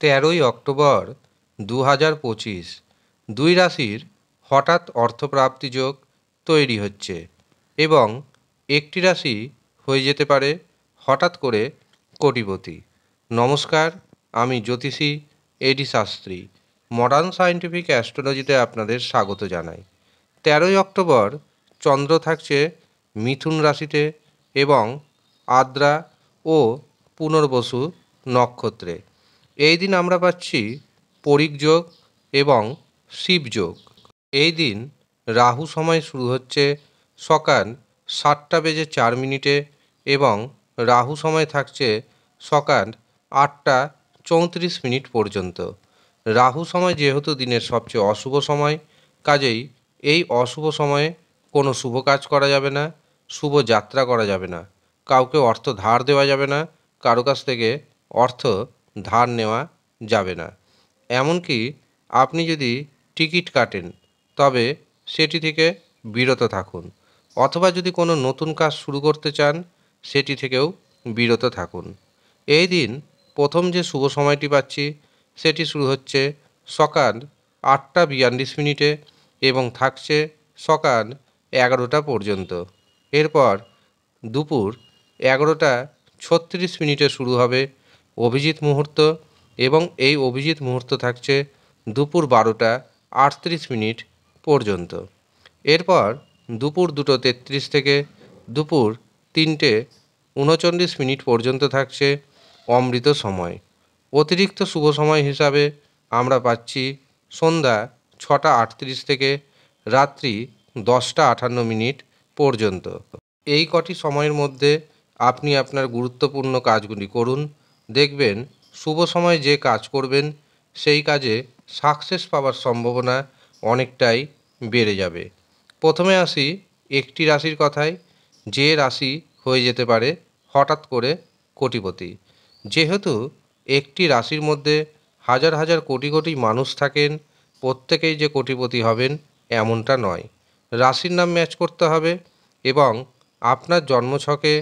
13ই October 2025 দুই রাশির হঠাৎ অর্থপ্রাপ্তি যোগ তৈরি হচ্ছে এবং একটি রাশি হয়ে যেতে পারে হঠাৎ করে কোটিপতি। নমস্কার, আমি জ্যোতিষী এডি শাস্ত্রী। মডার্ন সায়েন্টিফিক অ্যাস্ট্রোলজিতে আপনাদের স্বাগত জানাই। 13ই অক্টোবর চন্দ্র থাকছে মিথুন রাশিতে এবং আদ্রা ও পুনর্বসু নক্ষত্রে। এই দিন আমরা পাচ্ছি পরিক যোগ এবং শিবযোগ। এই দিন রাহু সময় শুরু হচ্ছে সকাল 7:04 এবং রাহু সময় থাকছে সকাল 8:34 পর্যন্ত। রাহু সময় যেহেতু দিনের সবচেয়ে অশুভ সময়, কাজেই এই অশুভ সময়ে কোনো শুভ কাজ করা যাবে না, শুভ যাত্রা করা যাবে না, কাউকে অর্থ ধার দেওয়া যাবে না, কারো কাছ থেকে অর্থ ধার নেওয়া যাবে না। এমনকি আপনি যদি টিকিট কাটেন তবে সেটি থেকে বিরত থাকুন, অথবা যদি কোনো নতুন কাজ শুরু করতে চান সেটি থেকেও বিরত থাকুন। এই দিন প্রথম যে শুভ সময়টি পাচ্ছি সেটি শুরু হচ্ছে সকাল 8:42 এবং থাকছে সকাল 11টা পর্যন্ত। এরপর দুপুর 11:36 শুরু হবে অভিজিৎ মুহূর্ত এবং এই অভিজিৎ মুহূর্ত থাকছে দুপুর 12:38 পর্যন্ত। এরপর দুপুর 2:33 থেকে দুপুর 3:39 পর্যন্ত থাকছে অমৃত সময়। অতিরিক্ত শুভ সময় হিসাবে আমরা পাচ্ছি সন্ধ্যা 6:38 থেকে রাত্রি 10:58 পর্যন্ত। এই কটি সময়ের মধ্যে আপনি আপনার গুরুত্বপূর্ণ কাজগুলি করুন, দেখবেন শুভ সময় যে কাজ করবেন সেই কাজে সাকসেস পাওয়ার সম্ভাবনা অনেকটাই বেড়ে যাবে। প্রথমে আসি একটি রাশির কথায়, যে রাশি হয়ে যেতে পারে হঠাৎ করে কোটিপতি। যেহেতু একটি রাশির মধ্যে হাজার হাজার কোটি কোটি মানুষ থাকেন, প্রত্যেকেই যে কোটিপতি হবেন এমনটা নয়। রাশির নাম ম্যাচ করতে হবে এবং আপনার জন্মছকে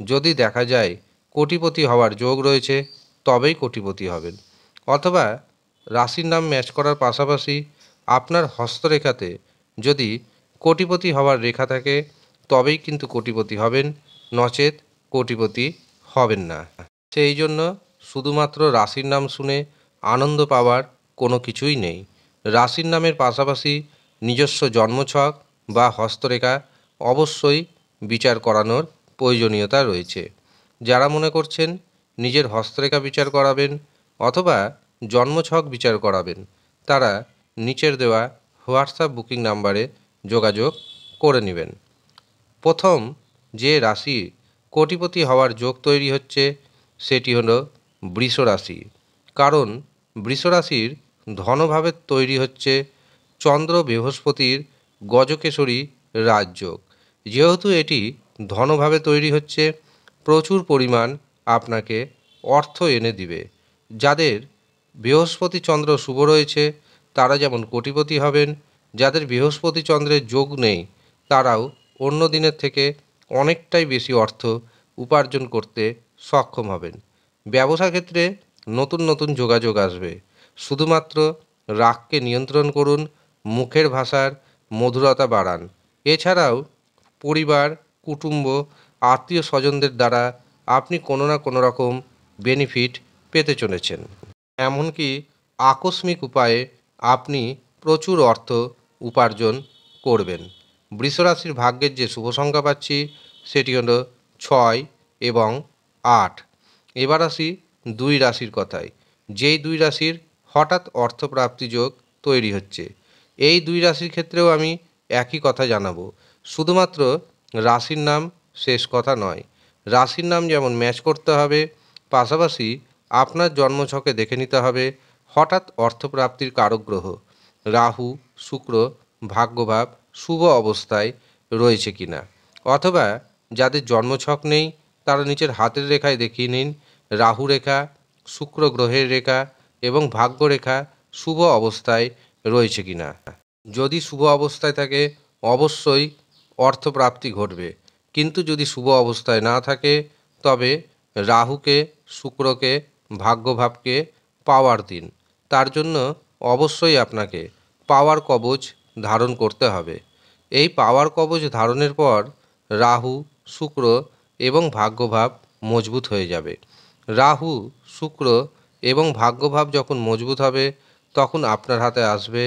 যদি দেখা যায় কোটিপতি হওয়ার যোগ রয়েছে তবেই কোটিপতি হবেন, অথবা রাশির নাম ম্যাচ করার পাশাপাশি আপনার হস্তরেখাতে যদি কোটিপতি হওয়ার রেখা থাকে তবেই কিন্তু কোটিপতি হবেন, নচেত কোটিপতি হবেন না। সেই জন্য শুধুমাত্র রাশির নাম শুনে আনন্দ পাওয়ার কোনো কিছুই নেই। রাশির নামের পাশাপাশি নিজস্ব জন্মছক বা হস্তরেখা অবশ্যই বিচার করানোর প্রয়োজনীয়তা রয়েছে। যারা মনে করছেন নিজের হস্তরেখা বিচার করাবেন অথবা জন্মছক বিচার করাবেন, তারা নিচের দেওয়া হোয়াটসঅ্যাপ বুকিং নাম্বারে যোগাযোগ করে নেবেন। প্রথম যে রাশি কোটিপতি হওয়ার যোগ তৈরি হচ্ছে সেটি হলো বৃষ রাশি। কারণ বৃষ রাশির ধনভাবে তৈরি হচ্ছে চন্দ্র বৃহস্পতির গজকেশরী রাজযোগ। যেহেতু এটি ধনভাবে তৈরি হচ্ছে, প্রচুর পরিমাণ আপনাকে অর্থ এনে দিবে। যাদের বৃহস্পতি চন্দ্র শুভ রয়েছে তারা যেমন কোটিপতি হবেন, যাদের বৃহস্পতি চন্দ্রের যোগ নেই তারাও অন্য দিনের থেকে অনেকটাই বেশি অর্থ উপার্জন করতে সক্ষম হবেন। ব্যবসা ক্ষেত্রে নতুন নতুন যোগাযোগ আসবে। শুধুমাত্র রাগকে নিয়ন্ত্রণ করুন, মুখের ভাষার মধুরতা বাড়ান। এছাড়াও পরিবার, কুটুম্ব, আত্মীয় স্বজনদের দ্বারা আপনি কোনো না কোনো রকম বেনিফিট পেতে চলেছেন। এমনকি আকস্মিক উপায়ে আপনি প্রচুর অর্থ উপার্জন করবেন। বৃষরাশির ভাগ্যের যে শুভ সংখ্যা পাচ্ছি সেটি হলো 6 এবং 8। এবার আসি দুই রাশির কথায়, যেই দুই রাশির হঠাৎ অর্থপ্রাপ্তি যোগ তৈরি হচ্ছে। এই দুই রাশির ক্ষেত্রেও আমি একই কথা জানাবো, শুধুমাত্র রাশির নাম শেষ কথা নয়। রাশির নাম যেমন ম্যাচ করতে হবে, পাশাপাশি আপনার জন্মছকে দেখে নিতে হবে হঠাৎ অর্থপ্রাপ্তির কারক গ্রহ রাহু, শুক্র ভাগ্যভাব শুভ অবস্থায় রয়েছে কিনা, অথবা যাদের জন্মছক নেই তারা নিচের হাতের রেখায় দেখিয়ে নিন রাহু রেখা, শুক্র গ্রহের রেখা এবং ভাগ্য রেখা শুভ অবস্থায় রয়েছে কিনা। যদি শুভ অবস্থায় থাকে অবশ্যই অর্থপ্রাপ্তি ঘটবে, কিন্তু যদি শুভ অবস্থায় না থাকে তবে রাহুকে, শুক্রকে, ভাগ্যভাবকে পাওয়ার দিন। তার জন্য অবশ্যই আপনাকে পাওয়ার কবচ ধারণ করতে হবে। এই পাওয়ার কবচ ধারণের পর রাহু, শুক্র এবং ভাগ্যভাব মজবুত হয়ে যাবে। রাহু, শুক্র এবং ভাগ্যভাব যখন মজবুত হবে তখন আপনার হাতে আসবে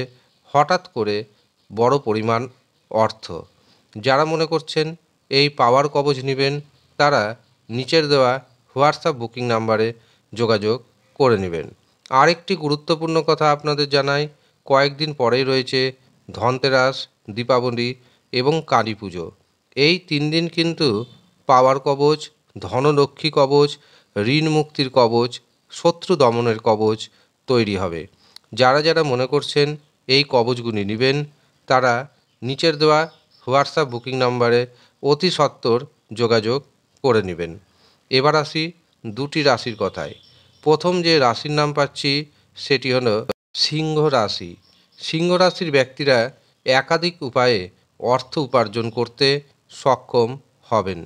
হঠাৎ করে বড় পরিমাণ অর্থ। যারা মনে করছেন এই পাওয়ার কবচ নেবেন তারা নিচের দেওয়া হোয়াটসঅ্যাপ বুকিং নাম্বারে যোগাযোগ করে নেবেন। আরেকটি গুরুত্বপূর্ণ কথা আপনাদের জানাই, কয়েকদিন পরেই রয়েছে ধনতেরাস, দীপাবলি এবং কালী পুজো। এই 3 দিন কিন্তু পাওয়ার কবচ, ধনলক্ষ্মী কবচ, ঋণ মুক্তির কবচ, শত্রু দমনের কবচ তৈরি হবে। যারা যারা মনে করছেন এই কবচগুলি নেবেন তারা নিচের দেওয়া হোয়াটসঅ্যাপ বুকিং নাম্বারে অতি সত্বর যোগাযোগ করে নেবেন। এবার আসি দুটি রাশির কথায়। প্রথম যে রাশির নাম পাচ্ছি সেটি হলো সিংহ রাশি। সিংহ রাশির ব্যক্তিরা একাধিক উপায়ে অর্থ উপার্জন করতে সক্ষম হবেন।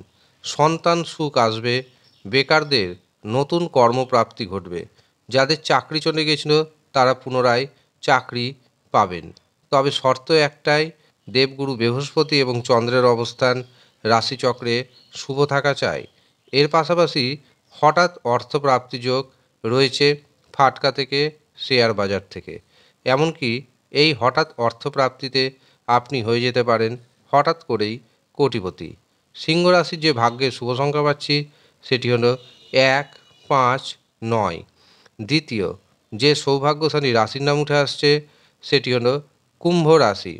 সন্তান সুখ আসবে, বেকারদের নতুন কর্মপ্রাপ্তি ঘটবে, যাদের চাকরি চলে গেছিল তারা পুনরায় চাকরি পাবেন। তবে শর্ত একটাই, দেবগুরু বৃহস্পতি এবং চন্দ্রের অবস্থান রাশিচক্রে শুভ থাকা চাই। এর পাশাপাশি হঠাৎ অর্থপ্রাপ্তি যোগ রয়েছে ফাটকা থেকে, শেয়ার বাজার থেকে। এমনকি এই হঠাৎ অর্থপ্রাপ্তিতে আপনি হয়ে যেতে পারেন হঠাৎ করেই কোটিপতি। সিংহ রাশির যে ভাগ্যের শুভ সংখ্যা পাচ্ছি সেটি হলো 1, 5, 9। দ্বিতীয় যে সৌভাগ্যশালী রাশির নাম উঠে আসছে সেটি হলো কুম্ভ রাশি।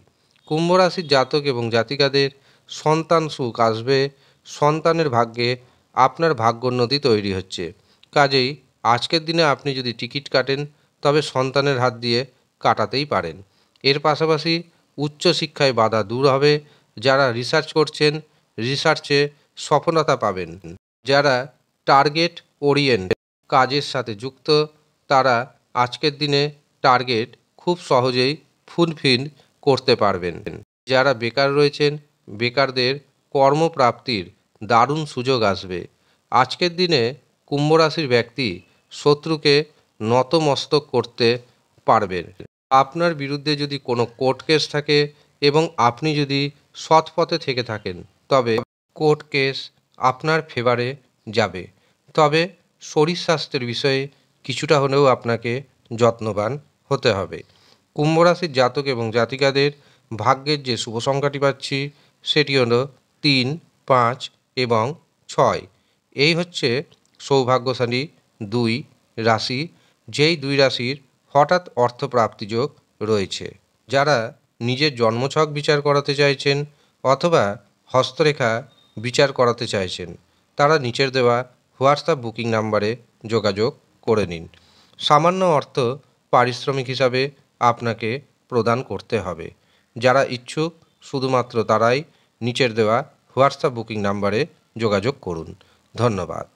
কুম্ভ রাশির জাতক এবং জাতিকাদের সন্তান সুখ আসবে, সন্তানের ভাগ্যে আপনার ভাগ্যোন্নতি তৈরি হচ্ছে। কাজেই আজকের দিনে আপনি যদি টিকিট কাটেন তবে সন্তানের হাত দিয়ে কাটাতেই পারেন। এর পাশাপাশি উচ্চশিক্ষায় বাধা দূর হবে। যারা রিসার্চ করছেন রিসার্চে সফলতা পাবেন। যারা টার্গেট ওরিয়েন্ট কাজের সাথে যুক্ত তারা আজকের দিনে টার্গেট খুব সহজেই ফুলফিল করতে পারবেন। যারা বেকার রয়েছেন বেকারদের কর্মপ্রাপ্তির দারুণ সুযোগ আসবে। আজকের দিনে কুম্ভ রাশির ব্যক্তি শত্রুকে নতমস্তক করতে পারবেন। আপনার বিরুদ্ধে যদি কোনো কোর্ট কেস থাকে এবং আপনি যদি সৎ পথে থেকে থাকেন তবে কোর্ট কেস আপনার ফেভারে যাবে। তবে শরীর স্বাস্থ্যের বিষয়ে কিছুটা হলেও আপনাকে যত্নবান হতে হবে। কুম্ভ রাশির জাতক এবং জাতিকাদের ভাগ্যের যে শুভ সংখ্যাটি পাচ্ছি সেটি হলো 3, 5 এবং 6। এই হচ্ছে সৌভাগ্যশালী 2 রাশি, যেই 2 রাশির হঠাৎ অর্থপ্রাপ্তি যোগ রয়েছে। যারা নিজের জন্মছক বিচার করাতে চাইছেন অথবা হস্তরেখা বিচার করাতে চাইছেন তারা নিচের দেওয়া হোয়াটসঅ্যাপ বুকিং নাম্বারে যোগাযোগ করে নিন। সামান্য অর্থ পারিশ্রমিক হিসাবে আপনাকে প্রদান করতে হবে। যারা ইচ্ছুক শুধুমাত্র তারাই নিচের দেওয়া হোয়াটসঅ্যাপ বুকিং নাম্বারে যোগাযোগ করুন। ধন্যবাদ।